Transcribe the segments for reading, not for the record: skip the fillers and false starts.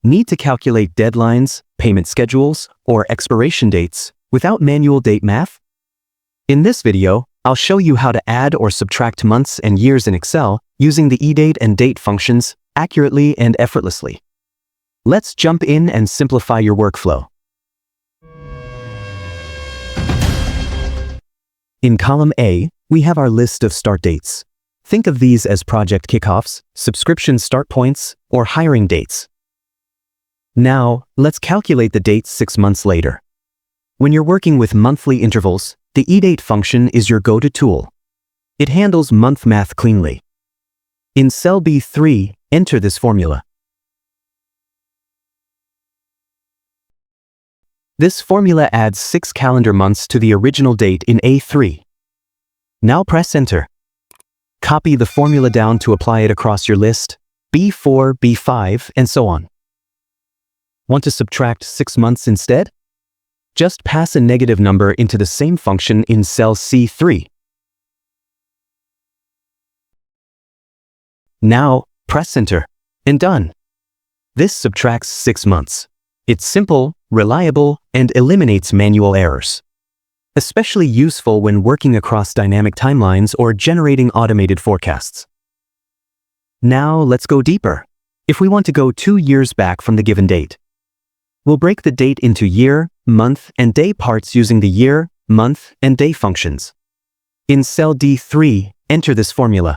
Need to calculate deadlines, payment schedules, or expiration dates without manual date math? In this video, I'll show you how to add or subtract months and years in Excel using the EDATE and DATE functions accurately and effortlessly. Let's jump in and simplify your workflow. In column A, we have our list of start dates. Think of these as project kickoffs, subscription start points, or hiring dates. Now, let's calculate the dates 6 months later. When you're working with monthly intervals, the EDATE function is your go-to tool. It handles month math cleanly. In cell B3, enter this formula. This formula adds 6 calendar months to the original date in A3. Now press enter. Copy the formula down to apply it across your list, B4, B5, and so on. Want to subtract 6 months instead? Just pass a negative number into the same function in cell C3. Now, press enter, and done. This subtracts 6 months. It's simple, reliable, and eliminates manual errors. Especially useful when working across dynamic timelines or generating automated forecasts. Now, let's go deeper. If we want to go 2 years back from the given date, we'll break the date into year, month, and day parts using the year, month, and day functions. In cell D3, enter this formula.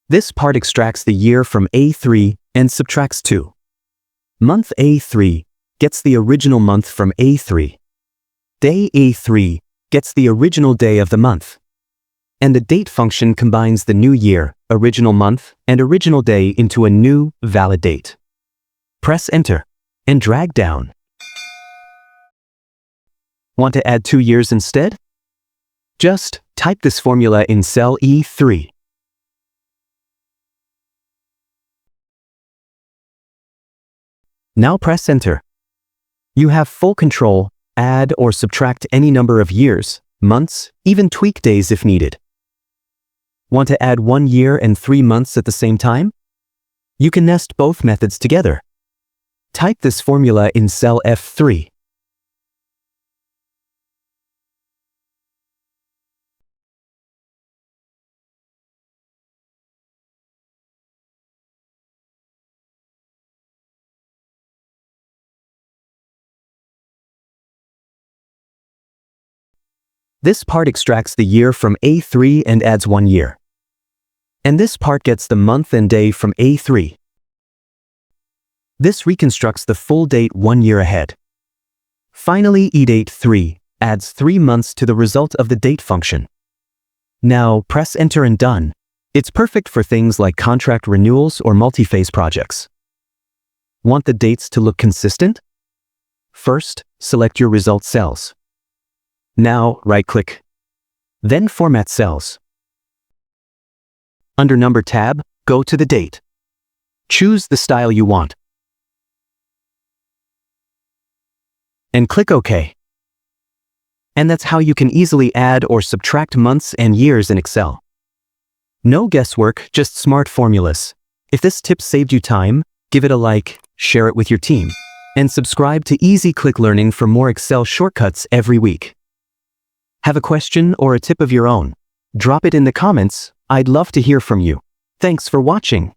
This part extracts the year from A3 and subtracts 2. Month A3 gets the original month from A3. Day A3 gets the original day of the month. And the date function combines the new year, original month, and original day into a new, valid date. Press enter and drag down. Want to add 2 years instead? Just type this formula in cell E3. Now press enter. You have full control, add or subtract any number of years, months, even tweak days if needed. Want to add 1 year and 3 months at the same time? You can nest both methods together. Type this formula in cell F3. This part extracts the year from A3 and adds 1 year. And this part gets the month and day from A3. This reconstructs the full date 1 year ahead. Finally, EDATE3 adds 3 months to the result of the date function. Now, press enter and done. It's perfect for things like contract renewals or multi-phase projects. Want the dates to look consistent? First, select your result cells. Now, right-click. Then Format Cells. Under Number tab, go to the date. Choose the style you want. And click OK. And that's how you can easily add or subtract months and years in Excel. No guesswork, just smart formulas. If this tip saved you time, give it a like, share it with your team, and subscribe to Easy Click Learning for more Excel shortcuts every week. Have a question or a tip of your own? Drop it in the comments. I'd love to hear from you. Thanks for watching.